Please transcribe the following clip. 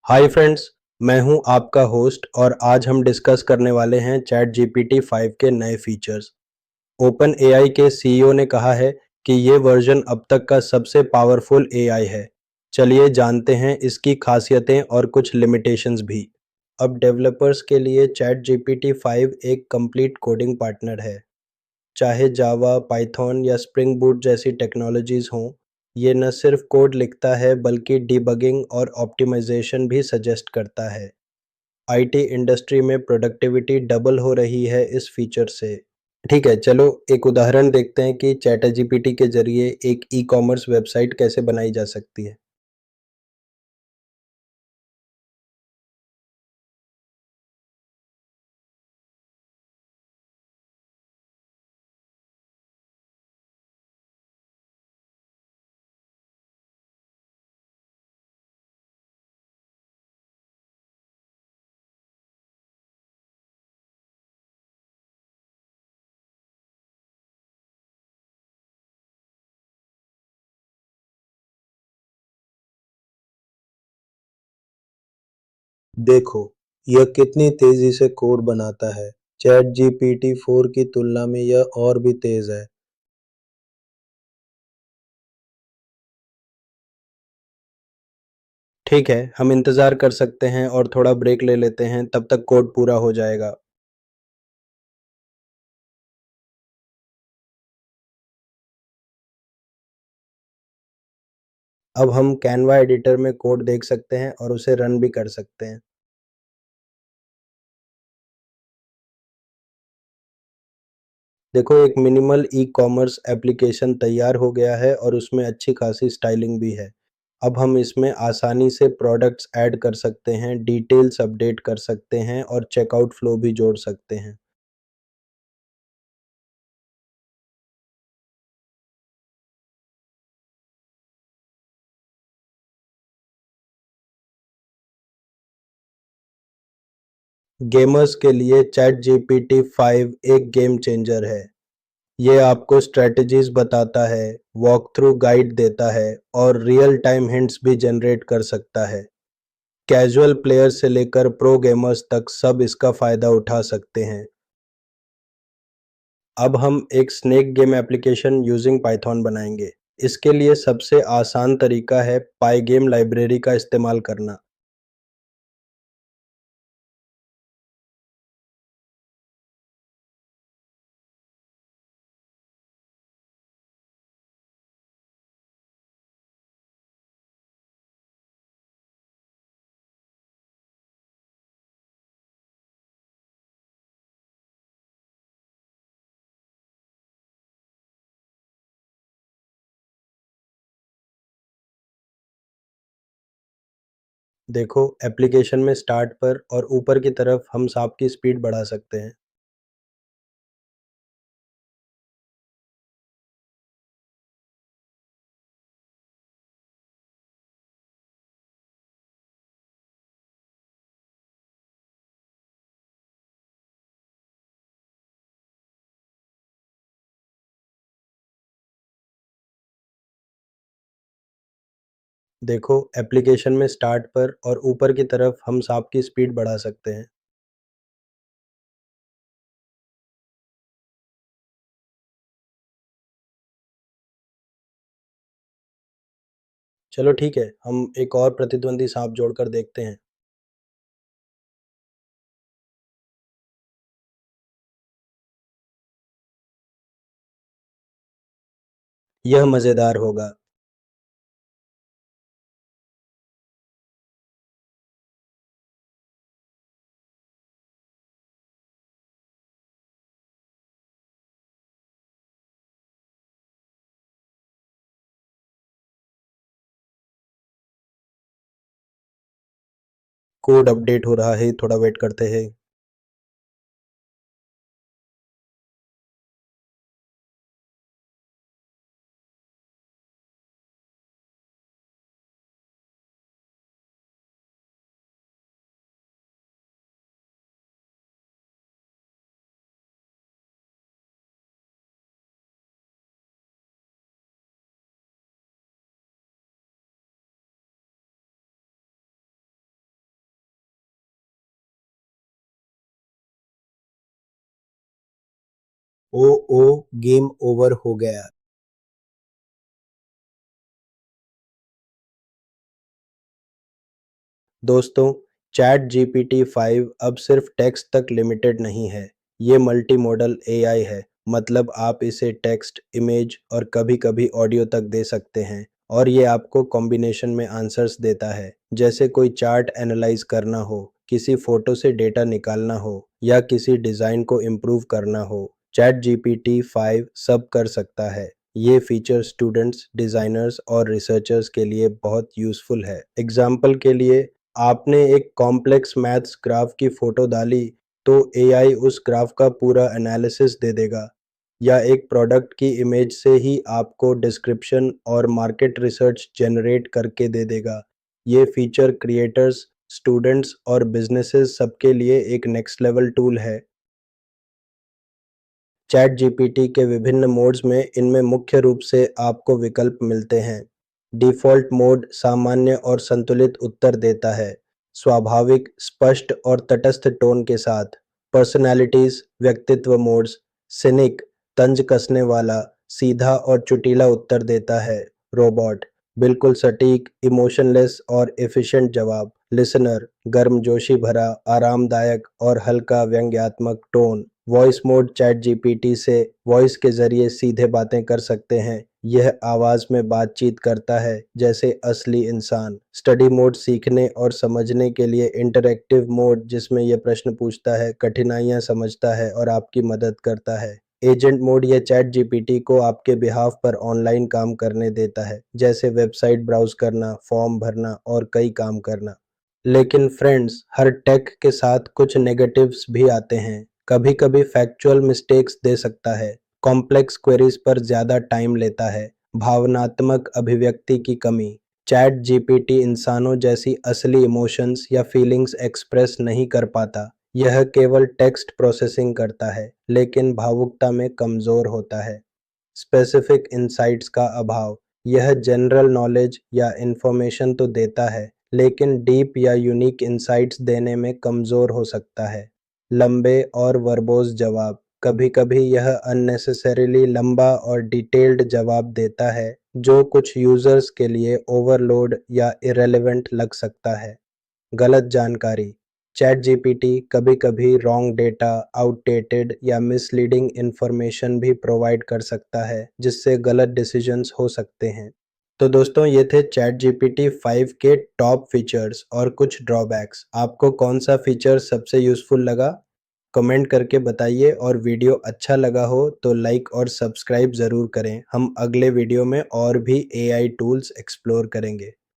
Hi friends, मैं हूं आपका होस्ट और आज हम डिस्कस करने वाले हैं चैट जीपीटी 5 के नए फीचर्स। ओपन एआई के सीईओ ने कहा है कि ये वर्जन अब तक का सबसे पावरफुल एआई है। चलिए जानते हैं इसकी खासियतें और कुछ लिमिटेशंस भी। अब डेवलपर्स के लिए चैट जीपीटी 5 एक कंप्लीट कोडिंग पार्टनर है। चाहे जावा, पाइथन या स्प्रिंग बूट जैसी टेक्नोलॉजीज हों, ये न सिर्फ कोड लिखता है बल्कि डिबगिंग और ऑप्टिमाइजेशन भी सजेस्ट करता है। आईटी इंडस्ट्री में प्रोडक्टिविटी डबल हो रही है इस फीचर से। ठीक है, चलो एक उदाहरण देखते हैं कि चैट जीपीटी के जरिए एक ई कॉमर्स वेबसाइट कैसे बनाई जा सकती है। देखो, यह कितनी तेजी से कोड बनाता है। चैट जीपीटी 4 की तुलना में यह और भी तेज है। ठीक है, हम इंतज़ार कर सकते हैं और थोड़ा ब्रेक ले लेते हैं, तब तक कोड पूरा हो जाएगा। अब हम कैनवा एडिटर में कोड देख सकते हैं और उसे रन भी कर सकते हैं। देखो, एक मिनिमल ई-कॉमर्स एप्लीकेशन तैयार हो गया है और उसमें अच्छी खासी स्टाइलिंग भी है। अब हम इसमें आसानी से प्रोडक्ट्स ऐड कर सकते हैं, डिटेल्स अपडेट कर सकते हैं और चेकआउट फ्लो भी जोड़ सकते हैं। गेमर्स के लिए चैट जीपीटी 5 एक गेम चेंजर है। ये आपको स्ट्रैटेजीज बताता है, वॉक थ्रू गाइड देता है और रियल टाइम हिंट्स भी जनरेट कर सकता है। कैजुअल प्लेयर से लेकर प्रो गेमर्स तक सब इसका फ़ायदा उठा सकते हैं। अब हम एक snake game application using Python बनाएंगे। इसके लिए सबसे आसान तरीका है पाइगेम लाइब्रेरी का इस्तेमाल करना। देखो, एप्लीकेशन में स्टार्ट पर और ऊपर की तरफ हम सांप की स्पीड बढ़ा सकते हैं। देखो, एप्लीकेशन में स्टार्ट पर और ऊपर की तरफ हम सांप की स्पीड बढ़ा सकते हैं। चलो ठीक है, हम एक और प्रतिद्वंदी सांप जोड़कर देखते हैं। यह मज़ेदार होगा। कोड अपडेट हो रहा है, थोड़ा वेट करते हैं। ओ ओ गेम ओवर हो गया। दोस्तों, चैट जीपीटी 5 अब सिर्फ टेक्स्ट तक लिमिटेड नहीं है। ये मल्टी मॉडल एआई है। मतलब आप इसे टेक्स्ट, इमेज और कभी-कभी ऑडियो तक दे सकते हैं और ये आपको कॉम्बिनेशन में आंसर्स देता है। जैसे कोई चार्ट एनालाइज करना हो, किसी फोटो से डेटा निकालना हो या किसी डिज़ाइन को इम्प्रूव करना हो, चैट जीपीटी 5 सब कर सकता है। ये फीचर स्टूडेंट्स, डिज़ाइनर्स और रिसर्चर्स के लिए बहुत यूज़फुल है। एग्जाम्पल के लिए, आपने एक कॉम्प्लेक्स मैथ्स ग्राफ की फोटो डाली तो एआई उस ग्राफ का पूरा एनालिसिस दे देगा, या एक प्रोडक्ट की इमेज से ही आपको डिस्क्रिप्शन और मार्केट रिसर्च जनरेट करके दे देगा। ये फीचर क्रिएटर्स, स्टूडेंट्स और बिजनेसेस सबके लिए एक नेक्स्ट लेवल टूल है। चैट जीपीटी के विभिन्न मोड्स में इनमें मुख्य रूप से आपको विकल्प मिलते हैं। डिफ़ॉल्ट मोड सामान्य और संतुलित उत्तर देता है, स्वाभाविक, स्पष्ट और तटस्थ टोन के साथ। पर्सनैलिटीज़, व्यक्तित्व मोड्स, सिनिक, तंज कसने वाला, सीधा और चुटीला उत्तर देता है। रोबोट, बिल्कुल सटीक, इमोशनलेस और एफिशिएंट जवाब। लिसनर, गर्मजोशी भरा, आरामदायक और हल्का व्यंग्यात्मक tone. Voice mode, ChatGPT से वॉइस के ज़रिए सीधे बातें कर सकते हैं। यह आवाज़ में बातचीत करता है जैसे असली इंसान। स्टडी मोड, सीखने और समझने के लिए इंटरैक्टिव मोड, जिसमें यह प्रश्न पूछता है, कठिनाइयाँ समझता है और आपकी मदद करता है। एजेंट मोड, यह चैट जीपीटी को आपके बिहाफ पर ऑनलाइन काम करने देता है, जैसे वेबसाइट ब्राउज़ करना, फॉर्म भरना और कई काम करना। लेकिन फ्रेंड्स, हर टेक के साथ कुछ नेगेटिव्स भी आते हैं। कभी-कभी फैक्चुअल मिस्टेक्स दे सकता है, कॉम्प्लेक्स क्वेरीज पर ज़्यादा टाइम लेता है, भावनात्मक अभिव्यक्ति की कमी। चैट जीपीटी इंसानों जैसी असली इमोशंस या फीलिंग्स एक्सप्रेस नहीं कर पाता। यह केवल टेक्स्ट प्रोसेसिंग करता है, लेकिन भावुकता में कमज़ोर होता है। स्पेसिफिक इंसाइट्स का अभाव, यह जनरल नॉलेज या इन्फॉर्मेशन तो देता है, लेकिन डीप या यूनिक इंसाइट्स देने में कमज़ोर हो सकता है। लंबे और वर्बोस जवाब, कभी-कभी यह अननेसेसरीली लंबा और डिटेल्ड जवाब देता है, जो कुछ यूज़र्स के लिए ओवरलोड या इरेलेवेंट लग सकता है। गलत जानकारी, चैट जीपीटी कभी-कभी रॉन्ग डेटा, आउटडेटेड या मिसलीडिंग इंफॉर्मेशन भी प्रोवाइड कर सकता है, जिससे गलत डिसीजंस हो सकते हैं। तो दोस्तों, ये थे चैट जीपीटी 5 के टॉप फीचर्स और कुछ ड्रॉबैक्स। आपको कौन सा फीचर सबसे यूज़फुल लगा? कमेंट करके बताइए, और वीडियो अच्छा लगा हो तो लाइक और सब्सक्राइब ज़रूर करें। हम अगले वीडियो में और भी एआई टूल्स एक्सप्लोर करेंगे।